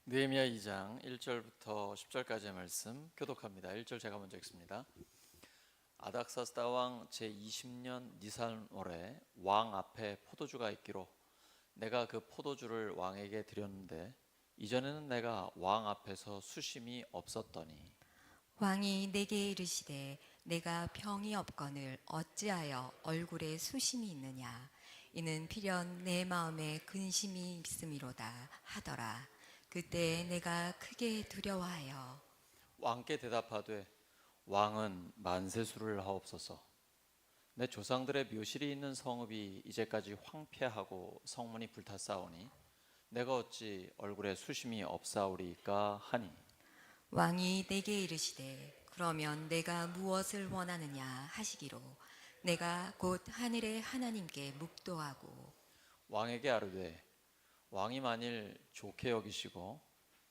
느헤미야 2장 1절부터 10절까지의 말씀 교독합니다. 1절 제가 먼저 읽습니다. 아닥사스다 왕 제20년 니산월에 왕 앞에 포도주가 있기로 내가 그 포도주를 왕에게 드렸는데 이전에는 내가 왕 앞에서 수심이 없었더니 왕이 내게 이르시되 내가 병이 없거늘 어찌하여 얼굴에 수심이 있느냐 이는 필연 내 마음에 근심이 있음이로다 하더라. 그때 내가 크게 두려워하여 왕께 대답하되 왕은 만세수를 하옵소서. 내 조상들의 묘실이 있는 성읍이 이제까지 황폐하고 성문이 불탔사오니 내가 어찌 얼굴에 수심이 없사오리까 하니 왕이 내게 이르시되 그러면 내가 무엇을 원하느냐 하시기로 내가 곧 하늘의 하나님께 묵도하고 왕에게 아뢰되 왕이 만일 좋게 여기시고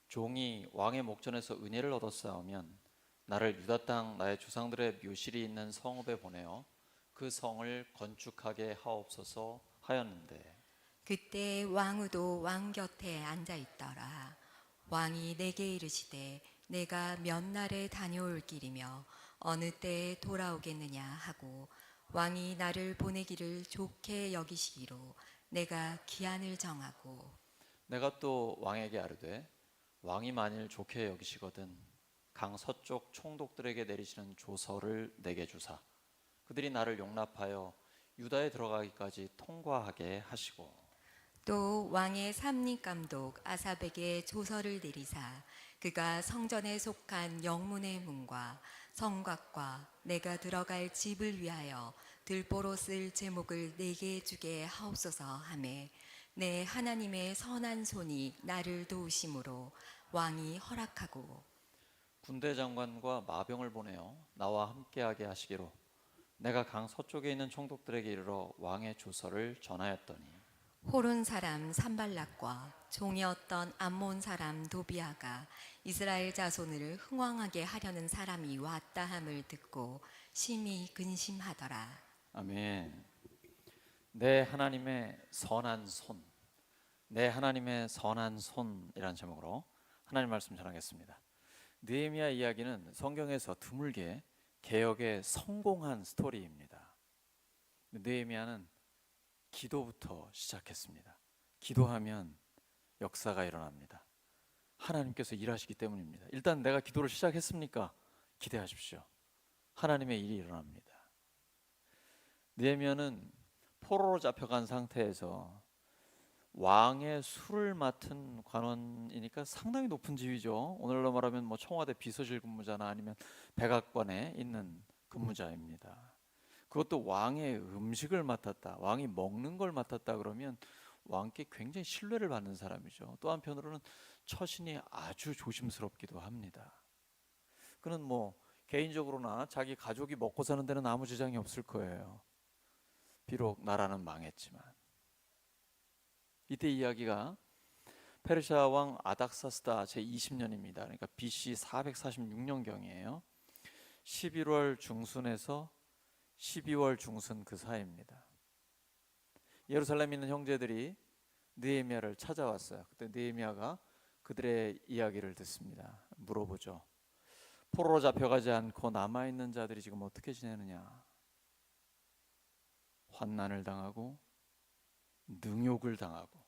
종이 왕의 목전에서 은혜를 얻었사오면 나를 유다 땅 나의 조상들의 묘실이 있는 성읍에 보내어 그 성을 건축하게 하옵소서 하였는데 그때 왕후도 왕 곁에 앉아 있더라. 왕이 내게 이르시되 내가 몇 날에 다녀올 길이며 어느 때에 돌아오겠느냐 하고 왕이 나를 보내기를 좋게 여기시기로 내가 기한을 정하고 내가 또 왕에게 아뢰되 왕이 만일 좋게 여기시거든 강 서쪽 총독들에게 내리시는 조서를 내게 주사 그들이 나를 용납하여 유다에 들어가기까지 통과하게 하시고 또 왕의 삼립 감독 아삽에게 조서를 내리사 그가 성전에 속한 영문의 문과 성곽과 내가 들어갈 집을 위하여 들보로 쓸 제목을 내게 주게 하옵소서 하매 내 하나님의 선한 손이 나를 도우심으로 왕이 허락하고 군대 장관과 마병을 보내어 나와 함께하게 하시기로 내가 강 서쪽에 있는 총독들에게 이르러 왕의 조서를 전하였더니 호른 사람 산발락과 종이었던 암몬 사람 도비아가 이스라엘 자손을 흥왕하게 하려는 사람이 왔다 함을 듣고 심히 근심하더라. 아멘. 내 하나님의 선한 손, 내 하나님의 선한 손이라는 제목으로 하나님 말씀 전하겠습니다. 느헤미야 이야기는 성경에서 드물게 개혁에 성공한 스토리입니다. 느헤미야는 기도부터 시작했습니다. 기도하면 역사가 일어납니다. 하나님께서 일하시기 때문입니다. 일단 내가 기도를 시작했습니까? 기대하십시오. 하나님의 일이 일어납니다. 느헤미야는 포로로 잡혀간 상태에서 왕의 술을 맡은 관원이니까 상당히 높은 지위죠. 오늘로 말하면 뭐 청와대 비서실 근무자나 아니면 백악관에 있는 근무자입니다. 그것도 왕의 음식을 맡았다, 왕이 먹는 걸 맡았다 그러면 왕께 굉장히 신뢰를 받는 사람이죠. 또 한편으로는 처신이 아주 조심스럽기도 합니다. 그는 뭐 개인적으로나 자기 가족이 먹고 사는 데는 아무 지장이 없을 거예요. 비록 나라는 망했지만. 이때 이야기가 페르시아 왕 아닥사스다 제20년입니다. 그러니까 BC 446년경이에요. 11월 중순에서 12월 중순 그 사이입니다. 예루살렘에 있는 형제들이 느헤미야를 찾아왔어요. 그때 느헤미야가 그들의 이야기를 듣습니다. 물어보죠. 포로로 잡혀가지 않고 남아있는 자들이 지금 어떻게 지내느냐. 환난을 당하고 능욕을 당하고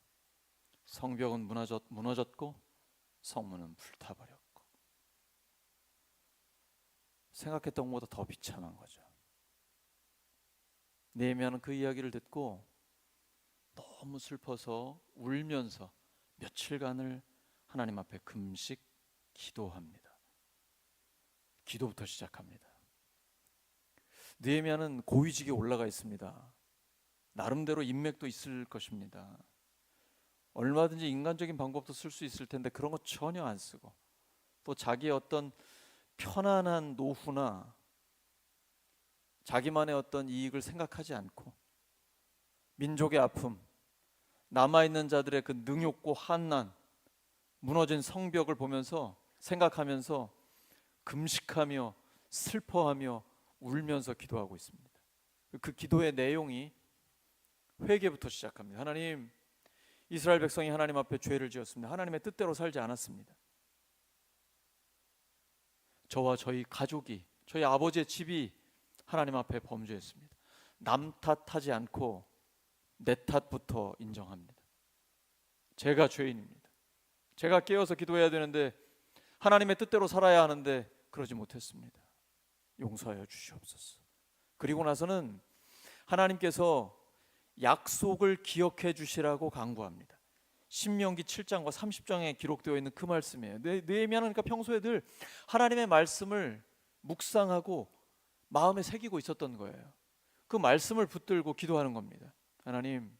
성벽은 무너졌고 성문은 불타버렸고 생각했던 것보다 더 비참한 거죠. 느헤미야는 그 이야기를 듣고 너무 슬퍼서 울면서 며칠간을 하나님 앞에 금식 기도합니다. 기도부터 시작합니다. 느헤미야는 고위직에 올라가 있습니다. 나름대로 인맥도 있을 것입니다. 얼마든지 인간적인 방법도 쓸 수 있을 텐데 그런 거 전혀 안 쓰고 또 자기의 어떤 편안한 노후나 자기만의 어떤 이익을 생각하지 않고 민족의 아픔, 남아있는 자들의 그 능욕고 환난, 무너진 성벽을 보면서 생각하면서 금식하며 슬퍼하며 울면서 기도하고 있습니다. 그 기도의 내용이 회개부터 시작합니다. 하나님, 이스라엘 백성이 하나님 앞에 죄를 지었습니다. 하나님의 뜻대로 살지 않았습니다. 저와 저희 가족이, 저희 아버지의 집이 하나님 앞에 범죄했습니다. 남 탓하지 않고 내 탓부터 인정합니다. 제가 죄인입니다. 제가 깨어서 기도해야 되는데, 하나님의 뜻대로 살아야 하는데 그러지 못했습니다. 용서하여 주시옵소서. 그리고 나서는 하나님께서 약속을 기억해 주시라고 간구합니다. 신명기 7장과 30장에 기록되어 있는 그 말씀이에요. 느헤미야는 그러니까 평소에 늘 하나님의 말씀을 묵상하고 마음에 새기고 있었던 거예요. 그 말씀을 붙들고 기도하는 겁니다. 하나님,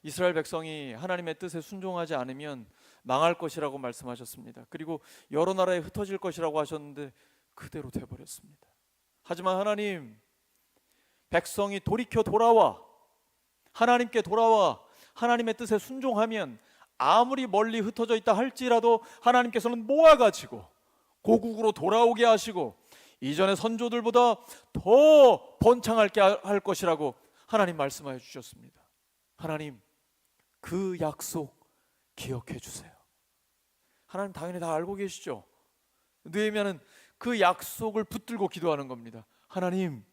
이스라엘 백성이 하나님의 뜻에 순종하지 않으면 망할 것이라고 말씀하셨습니다. 그리고 여러 나라에 흩어질 것이라고 하셨는데 그대로 돼버렸습니다. 하지만 하나님, 백성이 돌이켜 돌아와 하나님께 돌아와 하나님의 뜻에 순종하면 아무리 멀리 흩어져 있다 할지라도 하나님께서는 모아가지고 고국으로 돌아오게 하시고 이전의 선조들보다 더 번창하게 할 것이라고 하나님 말씀하여 주셨습니다. 하나님, 그 약속 기억해 주세요. 하나님 당연히 다 알고 계시죠. 느헤미야는 그 약속을 붙들고 기도하는 겁니다. 하나님,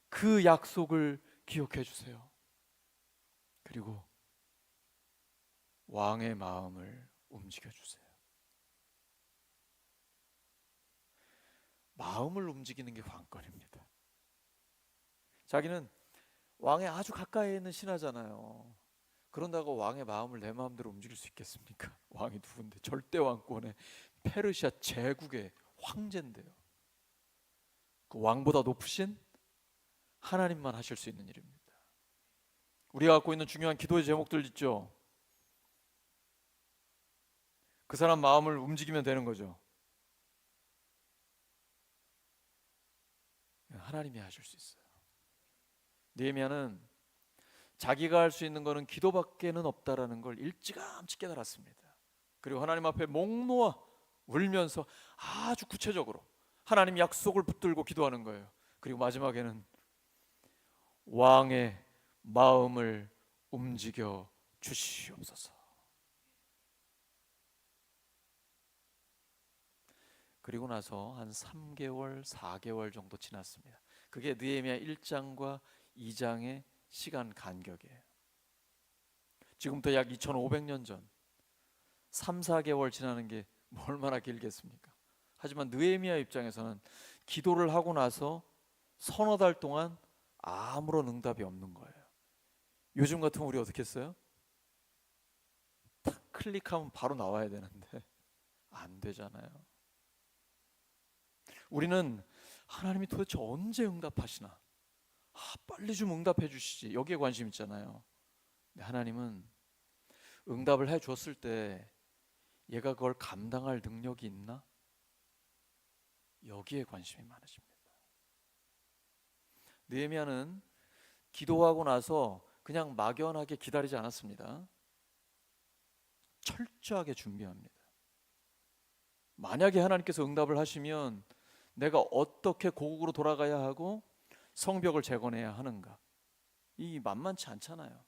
그 약속을 기억해 주세요. 그리고 왕의 마음을 움직여 주세요. 마음을 움직이는 게 관건입니다. 자기는 왕의 아주 가까이에 있는 신하잖아요. 그런다고 왕의 마음을 내 마음대로 움직일 수 있겠습니까? 왕이 누군데? 절대 왕권의 페르시아 제국의 황제인데요. 그 왕보다 높으신 하나님만 하실 수 있는 일입니다. 우리가 갖고 있는 중요한 기도의 제목들 있죠. 그 사람 마음을 움직이면 되는 거죠. 하나님이 하실 수 있어요. 느헤미야는 자기가 할 수 있는 것은 기도밖에는 없다라는 걸 일찌감치 깨달았습니다. 그리고 하나님 앞에 목 놓아 울면서 아주 구체적으로 하나님 약속을 붙들고 기도하는 거예요. 그리고 마지막에는 왕의 마음을 움직여 주시옵소서. 그리고 나서 한 3개월, 4개월 정도 지났습니다. 그게 느헤미야 1장과 2장의 시간 간격이에요. 지금부터 약 2500년 전 3, 4개월 지나는 게 얼마나 길겠습니까? 하지만 느헤미야 입장에서는 기도를 하고 나서 서너 달 동안 아무런 응답이 없는 거예요. 요즘 같으면 우리 어떻게 했어요? 탁 클릭하면 바로 나와야 되는데 안 되잖아요. 우리는 하나님이 도대체 언제 응답하시나? 빨리 좀 응답해 주시지. 여기에 관심 있잖아요. 근데 하나님은 응답을 해 줬을 때 얘가 그걸 감당할 능력이 있나? 여기에 관심이 많으십니다. 느헤미야는 기도하고 나서 그냥 막연하게 기다리지 않았습니다. 철저하게 준비합니다. 만약에 하나님께서 응답을 하시면 내가 어떻게 고국으로 돌아가야 하고 성벽을 재건해야 하는가? 이 만만치 않잖아요.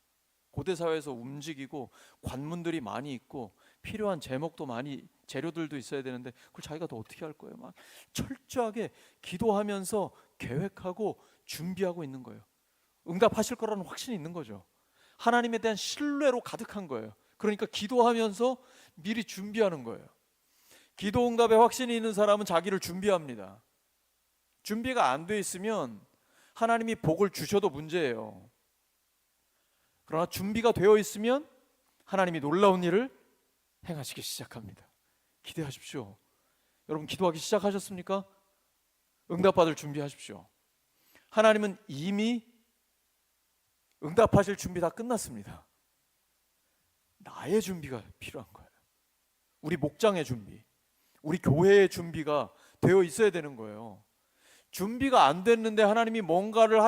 고대 사회에서 움직이고 관문들이 많이 있고 필요한 제목도 많이 재료들도 있어야 되는데 그걸 자기가 더 어떻게 할 거예요? 막 철저하게 기도하면서 계획하고 준비하고 있는 거예요. 응답하실 거라는 확신이 있는 거죠. 하나님에 대한 신뢰로 가득한 거예요. 그러니까 기도하면서 미리 준비하는 거예요. 기도 응답에 확신이 있는 사람은 자기를 준비합니다. 준비가 안 돼 있으면 하나님이 복을 주셔도 문제예요. 그러나 준비가 되어 있으면 하나님이 놀라운 일을 행하시기 시작합니다. 기대하십시오. 여러분 기도하기 시작하셨습니까? 응답받을 준비하십시오. 하나님은 이미 응답하실 준비 다 끝났습니다. 나의 준비가 필요한 거예요. 우리 목장의 준비, 우리 교회의 준비가 되어 있어야 되는 거예요. 준비가 안 됐는데 하나님이 뭔가를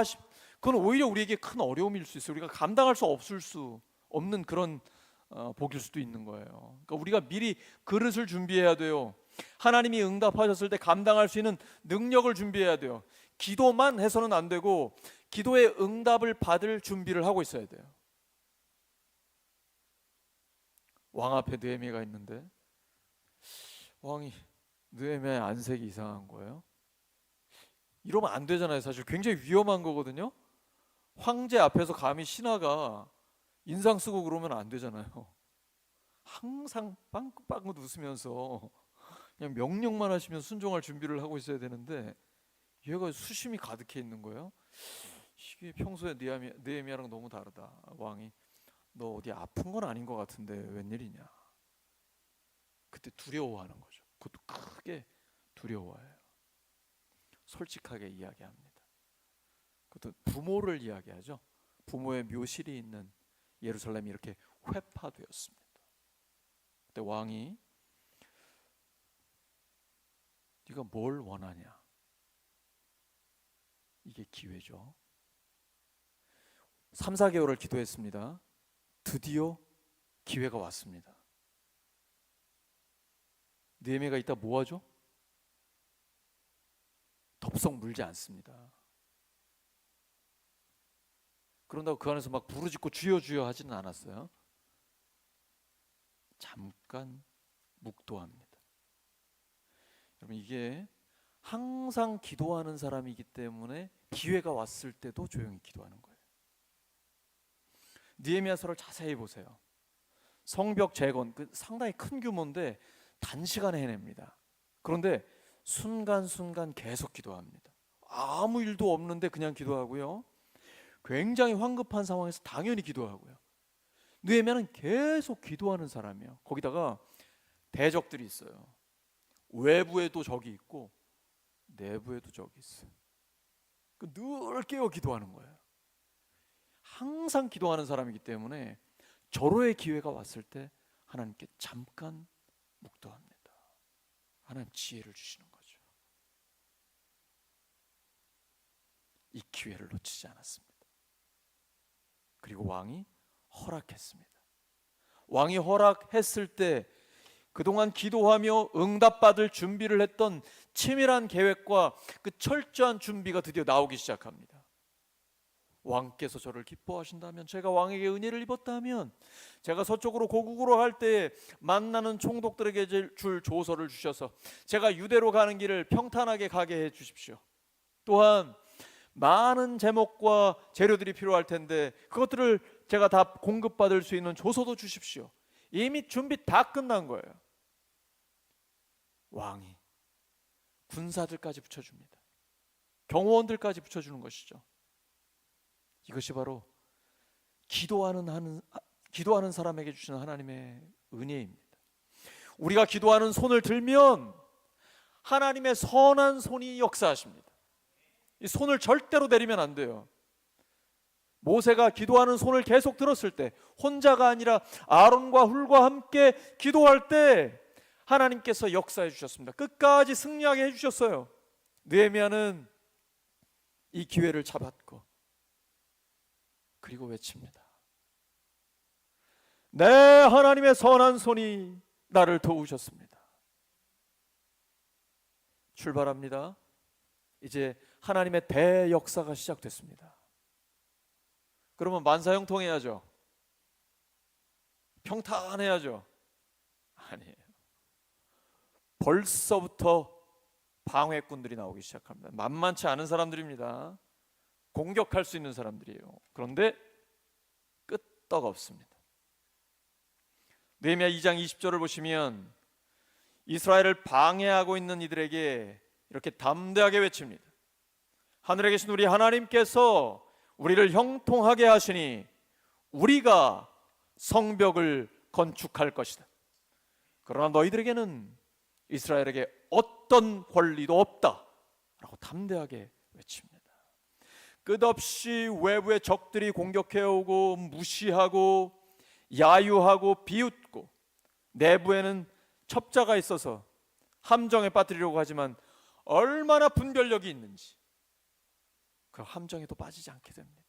그건 오히려 우리에게 큰 어려움일 수 있어요. 우리가 감당할 수 없는 그런 복일 수도 있는 거예요. 그러니까 우리가 미리 그릇을 준비해야 돼요. 하나님이 응답하셨을 때 감당할 수 있는 능력을 준비해야 돼요. 기도만 해서는 안 되고 기도의 응답을 받을 준비를 하고 있어야 돼요. 왕 앞에 느헤미야가 있는데 왕이 느헤미야의 안색이 이상한 거예요. 이러면 안 되잖아요. 사실 굉장히 위험한 거거든요. 황제 앞에서 감히 신하가 인상 쓰고 그러면 안 되잖아요. 항상 빵긋빵긋 웃으면서 그냥 명령만 하시면 순종할 준비를 하고 있어야 되는데 얘가 수심이 가득해 있는 거예요. 이게 평소에 느헤미야랑 너무 다르다. 왕이 너 어디 아픈 건 아닌 것 같은데 웬일이냐. 그때 두려워하는 거죠. 그것도 크게 두려워해요. 솔직하게 이야기합니다. 그것도 부모를 이야기하죠. 부모의 묘실이 있는 예루살렘이 이렇게 회파되었습니다. 그때 왕이 네가 뭘 원하냐. 이게 기회죠. 3, 4개월을 기도했습니다. 드디어 기회가 왔습니다. 느헤미야가 이따 뭐 하죠? 덥석 물지 않습니다. 그런다고 그 안에서 막 부르짖고 주여 주여 하지는 않았어요. 잠깐 묵도합니다. 여러분 이게 항상 기도하는 사람이기 때문에 기회가 왔을 때도 조용히 기도하는 거예요. 느헤미야서를 자세히 보세요. 성벽 재건 상당히 큰 규모인데 단시간에 해냅니다. 그런데 순간순간 계속 기도합니다. 아무 일도 없는데 그냥 기도하고요. 굉장히 황급한 상황에서 당연히 기도하고요. 느헤미야는 계속 기도하는 사람이에요. 거기다가 대적들이 있어요. 외부에도 적이 있고 내부에도 적이 있어요. 늘 깨어 기도하는 거예요. 항상 기도하는 사람이기 때문에 절호의 기회가 왔을 때 하나님께 잠깐 묵도합니다. 하나님 지혜를 주시는 거죠. 이 기회를 놓치지 않았습니다. 그리고 왕이 허락했습니다. 왕이 허락했을 때 그동안 기도하며 응답받을 준비를 했던 치밀한 계획과 그 철저한 준비가 드디어 나오기 시작합니다. 왕께서 저를 기뻐하신다면, 제가 왕에게 은혜를 입었다면, 제가 서쪽으로 고국으로 할 때 만나는 총독들에게 줄 조서를 주셔서 제가 유대로 가는 길을 평탄하게 가게 해 주십시오. 또한 많은 제목과 재료들이 필요할 텐데 그것들을 제가 다 공급받을 수 있는 조서도 주십시오. 이미 준비 다 끝난 거예요. 왕이 군사들까지 붙여줍니다. 경호원들까지 붙여주는 것이죠. 이것이 바로 기도하는 사람에게 주시는 하나님의 은혜입니다. 우리가 기도하는 손을 들면 하나님의 선한 손이 역사하십니다. 이 손을 절대로 내리면 안 돼요. 모세가 기도하는 손을 계속 들었을 때, 혼자가 아니라 아론과 훌과 함께 기도할 때 하나님께서 역사해 주셨습니다. 끝까지 승리하게 해주셨어요. 느헤미야는 이 기회를 잡았고 그리고 외칩니다. 내 하나님의 선한 손이 나를 도우셨습니다. 출발합니다. 이제 하나님의 대역사가 시작됐습니다. 그러면 만사형통해야죠. 평탄해야죠. 아니에요. 벌써부터 방해꾼들이 나오기 시작합니다. 만만치 않은 사람들입니다. 공격할 수 있는 사람들이에요. 그런데 끄떡없습니다. 느헤미야 2장 20절을 보시면 이스라엘을 방해하고 있는 이들에게 이렇게 담대하게 외칩니다. 하늘에 계신 우리 하나님께서 우리를 형통하게 하시니 우리가 성벽을 건축할 것이다. 그러나 너희들에게는 이스라엘에게 어떤 권리도 없다 라고 담대하게 외칩니다. 끝없이 외부의 적들이 공격해오고 무시하고 야유하고 비웃고, 내부에는 첩자가 있어서 함정에 빠뜨리려고 하지만 얼마나 분별력이 있는지 그 함정에도 빠지지 않게 됩니다.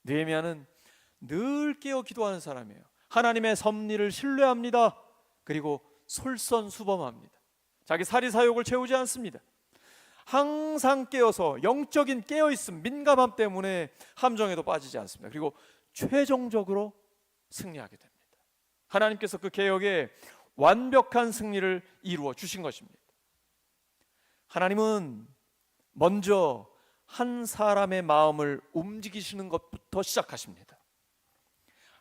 느헤미야는 늘 깨어 기도하는 사람이에요. 하나님의 섭리를 신뢰합니다. 그리고 솔선수범합니다. 자기 사리사욕을 채우지 않습니다. 항상 깨어서 영적인 깨어있음, 민감함 때문에 함정에도 빠지지 않습니다. 그리고 최종적으로 승리하게 됩니다. 하나님께서 그 개혁에 완벽한 승리를 이루어 주신 것입니다. 하나님은 먼저 한 사람의 마음을 움직이시는 것부터 시작하십니다.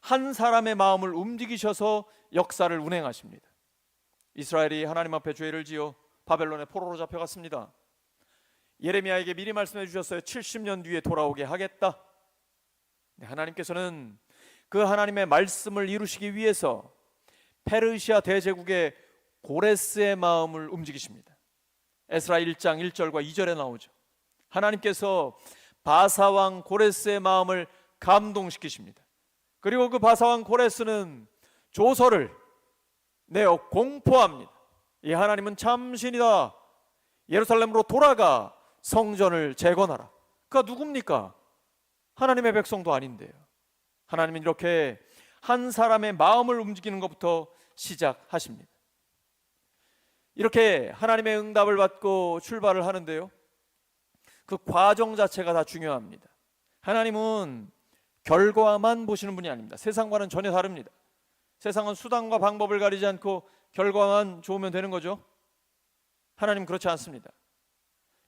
한 사람의 마음을 움직이셔서 역사를 운행하십니다. 이스라엘이 하나님 앞에 죄를 지어 바벨론의 포로로 잡혀갔습니다. 예레미야에게 미리 말씀해 주셨어요. 70년 뒤에 돌아오게 하겠다. 하나님께서는 그 하나님의 말씀을 이루시기 위해서 페르시아 대제국의 고레스의 마음을 움직이십니다. 에스라 1장 1절과 2절에 나오죠. 하나님께서 바사왕 고레스의 마음을 감동시키십니다. 그리고 그 바사왕 고레스는 조서를 내어 공포합니다. 이 하나님은 참신이다. 예루살렘으로 돌아가 성전을 재건하라. 그가 누굽니까? 하나님의 백성도 아닌데요. 하나님은 이렇게 한 사람의 마음을 움직이는 것부터 시작하십니다. 이렇게 하나님의 응답을 받고 출발을 하는데요, 그 과정 자체가 다 중요합니다. 하나님은 결과만 보시는 분이 아닙니다. 세상과는 전혀 다릅니다. 세상은 수단과 방법을 가리지 않고 결과만 좋으면 되는 거죠. 하나님 그렇지 않습니다.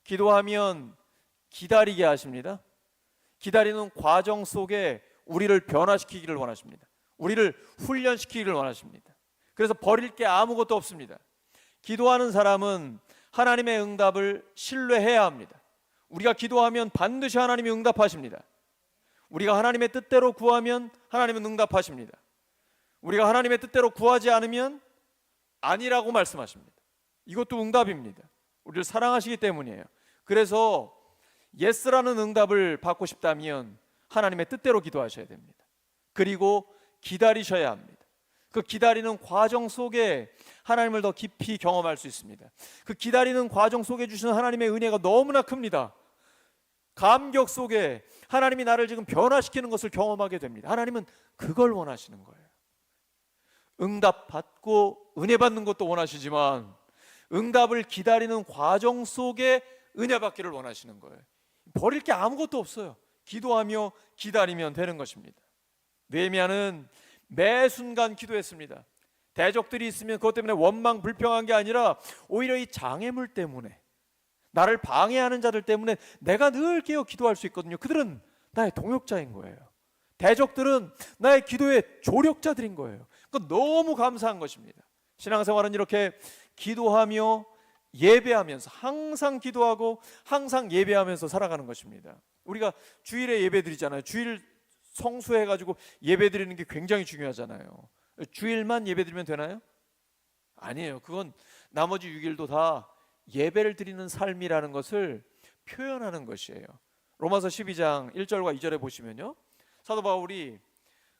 기도하면 기다리게 하십니다. 기다리는 과정 속에 우리를 변화시키기를 원하십니다. 우리를 훈련시키기를 원하십니다. 그래서 버릴 게 아무것도 없습니다. 기도하는 사람은 하나님의 응답을 신뢰해야 합니다. 우리가 기도하면 반드시 하나님이 응답하십니다. 우리가 하나님의 뜻대로 구하면 하나님은 응답하십니다. 우리가 하나님의 뜻대로 구하지 않으면 아니라고 말씀하십니다. 이것도 응답입니다. 우리를 사랑하시기 때문이에요. 그래서 예스라는 응답을 받고 싶다면 하나님의 뜻대로 기도하셔야 됩니다. 그리고 기다리셔야 합니다. 그 기다리는 과정 속에 하나님을 더 깊이 경험할 수 있습니다. 그 기다리는 과정 속에 주시는 하나님의 은혜가 너무나 큽니다. 감격 속에 하나님이 나를 지금 변화시키는 것을 경험하게 됩니다. 하나님은 그걸 원하시는 거예요. 응답 받고 은혜 받는 것도 원하시지만 응답을 기다리는 과정 속에 은혜 받기를 원하시는 거예요. 버릴 게 아무것도 없어요. 기도하며 기다리면 되는 것입니다. 느헤미야는 매 순간 기도했습니다. 대적들이 있으면 그것 때문에 원망 불평한 게 아니라 오히려 이 장애물 때문에, 나를 방해하는 자들 때문에 내가 늘 깨어 기도할 수 있거든요. 그들은 나의 동역자인 거예요. 대적들은 나의 기도의 조력자들인 거예요. 그건 너무 감사한 것입니다. 신앙생활은 이렇게 기도하며 예배하면서, 항상 기도하고 항상 예배하면서 살아가는 것입니다. 우리가 주일에 예배 드리잖아요. 주일 성수해가지고 예배 드리는 게 굉장히 중요하잖아요. 주일만 예배 드리면 되나요? 아니에요. 그건 나머지 6일도 다 예배를 드리는 삶이라는 것을 표현하는 것이에요. 로마서 12장 1절과 2절에 보시면요, 사도 바울이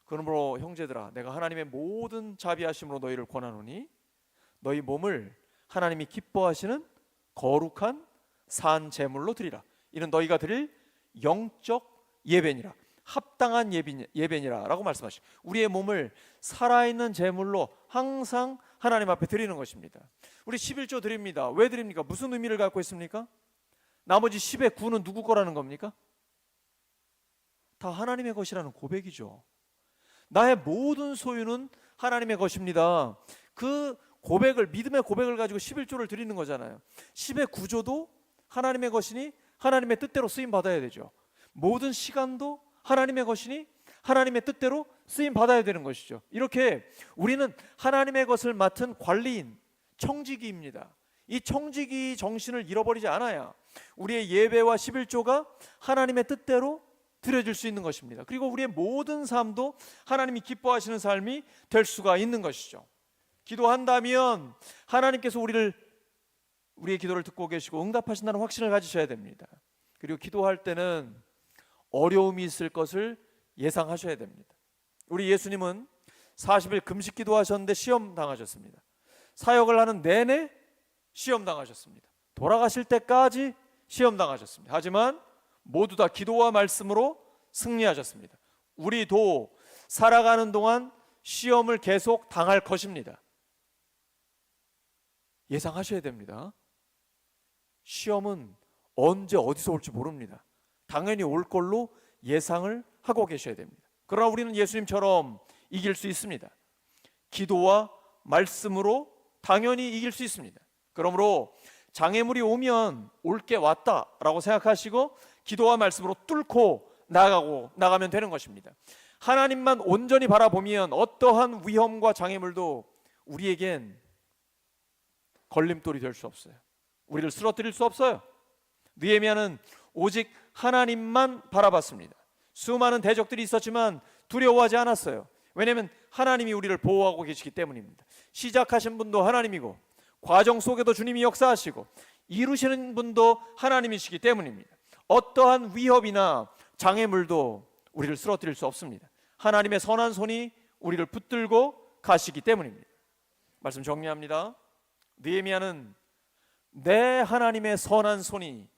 그러므로 형제들아, 내가 하나님의 모든 자비하심으로 너희를 권하노니 너희 몸을 하나님이 기뻐하시는 거룩한 산 제물로 드리라. 이는 너희가 드릴 영적 예배니라, 합당한 예배니라 라고 말씀하시죠. 우리의 몸을 살아있는 제물로 항상 하나님 앞에 드리는 것입니다. 우리 11조 드립니다. 왜 드립니까? 무슨 의미를 갖고 있습니까? 나머지 10의 9는 누구 거라는 겁니까? 다 하나님의 것이라는 고백이죠. 나의 모든 소유는 하나님의 것입니다. 그 고백을, 믿음의 고백을 가지고 11조를 드리는 거잖아요. 10의 9조도 하나님의 것이니 하나님의 뜻대로 쓰임 받아야 되죠. 모든 시간도 하나님의 것이니 하나님의 뜻대로 쓰임 받아야 되는 것이죠. 이렇게 우리는 하나님의 것을 맡은 관리인, 청지기입니다. 이 청지기 정신을 잃어버리지 않아야 우리의 예배와 11조가 하나님의 뜻대로 드려질 수 있는 것입니다. 그리고 우리의 모든 삶도 하나님이 기뻐하시는 삶이 될 수가 있는 것이죠. 기도한다면 하나님께서 우리의 기도를 듣고 계시고 응답하신다는 확신을 가지셔야 됩니다. 그리고 기도할 때는 어려움이 있을 것을 예상하셔야 됩니다. 우리 예수님은 40일 금식 기도하셨는데 시험 당하셨습니다. 사역을 하는 내내 시험 당하셨습니다. 돌아가실 때까지 시험 당하셨습니다. 하지만 모두 다 기도와 말씀으로 승리하셨습니다. 우리도 살아가는 동안 시험을 계속 당할 것입니다. 예상하셔야 됩니다. 시험은 언제 어디서 올지 모릅니다. 당연히 올 걸로 예상을 하고 계셔야 됩니다. 그러나 우리는 예수님처럼 이길 수 있습니다. 기도와 말씀으로 당연히 이길 수 있습니다. 그러므로 장애물이 오면 올 게 왔다라고 생각하시고 기도와 말씀으로 뚫고 나가면 되는 것입니다. 하나님만 온전히 바라보면 어떠한 위험과 장애물도 우리에겐 걸림돌이 될 수 없어요. 우리를 쓰러뜨릴 수 없어요. 느헤미야는 오직 하나님만 바라봤습니다. 수많은 대적들이 있었지만 두려워하지 않았어요. 왜냐하면 하나님이 우리를 보호하고 계시기 때문입니다. 시작하신 분도 하나님이고 과정 속에도 주님이 역사하시고 이루시는 분도 하나님이시기 때문입니다. 어떠한 위협이나 장애물도 우리를 쓰러뜨릴 수 없습니다. 하나님의 선한 손이 우리를 붙들고 가시기 때문입니다. 말씀 정리합니다. 느헤미야는 내 하나님의 선한 손이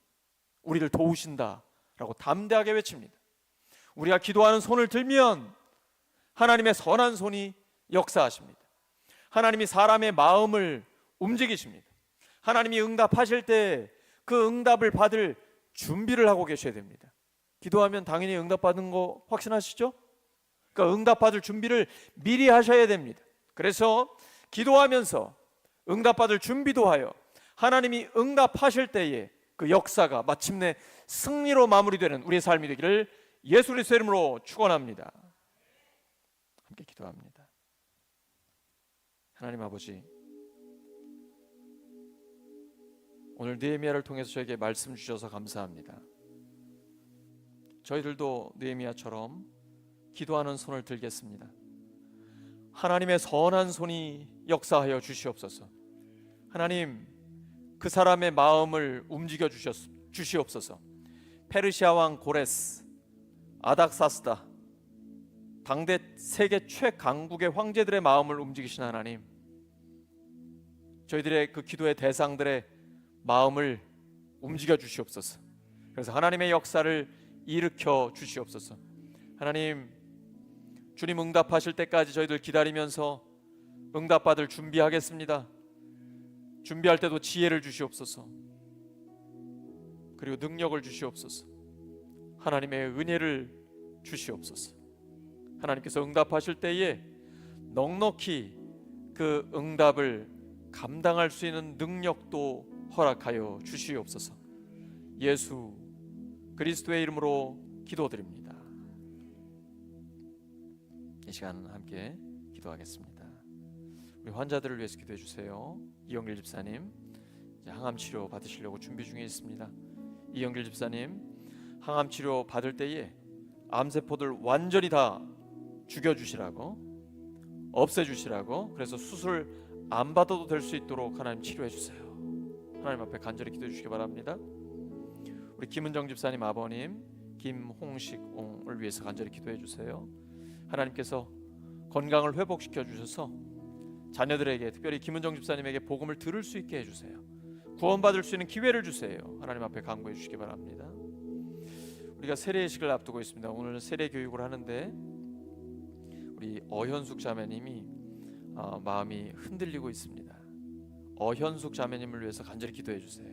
우리를 도우신다라고 담대하게 외칩니다. 우리가 기도하는 손을 들면 하나님의 선한 손이 역사하십니다. 하나님이 사람의 마음을 움직이십니다. 하나님이 응답하실 때 그 응답을 받을 준비를 하고 계셔야 됩니다. 기도하면 당연히 응답받은 거 확신하시죠? 그러니까 응답받을 준비를 미리 하셔야 됩니다. 그래서 기도하면서 응답받을 준비도 하여 하나님이 응답하실 때에 그 역사가 마침내 승리로 마무리되는 우리의 삶이 되기를 예수 그리스도의 이름으로 축원합니다. 함께 기도합니다. 하나님 아버지, 오늘 느헤미야를 통해서 저에게 말씀 주셔서 감사합니다. 저희들도 느헤미야처럼 기도하는 손을 들겠습니다. 하나님의 선한 손이 역사하여 주시옵소서. 하나님, 그 사람의 마음을 움직여 주시옵소서. 페르시아 왕 고레스, 아닥사스다, 당대 세계 최강국의 황제들의 마음을 움직이신 하나님, 저희들의 그 기도의 대상들의 마음을 움직여 주시옵소서. 그래서 하나님의 역사를 일으켜 주시옵소서. 하나님, 주님 응답하실 때까지 저희들 기다리면서 응답받을 준비하겠습니다. 준비할 때도 지혜를 주시옵소서. 그리고 능력을 주시옵소서. 하나님의 은혜를 주시옵소서. 하나님께서 응답하실 때에 넉넉히 그 응답을 감당할 수 있는 능력도 허락하여 주시옵소서. 예수 그리스도의 이름으로 기도드립니다. 이 시간 함께 기도하겠습니다. 우리 환자들을 위해서 기도해 주세요. 이영길 집사님, 항암 치료 받으시려고 준비 중에 있습니다. 이영길 집사님, 항암 치료 받을 때에 암세포들 완전히 다 죽여주시라고, 없애주시라고, 그래서 수술 안 받아도 될 수 있도록 하나님 치료해 주세요. 하나님 앞에 간절히 기도해 주시기 바랍니다. 우리 김은정 집사님 아버님 김홍식옹을 위해서 간절히 기도해 주세요. 하나님께서 건강을 회복시켜 주셔서 자녀들에게, 특별히 김은정 집사님에게 복음을 들을 수 있게 해주세요. 구원받을 수 있는 기회를 주세요. 하나님 앞에 간구해 주시기 바랍니다. 우리가 세례식을 앞두고 있습니다. 오늘 세례 교육을 하는데 우리 어현숙 자매님이 마음이 흔들리고 있습니다. 어현숙 자매님을 위해서 간절히 기도해 주세요.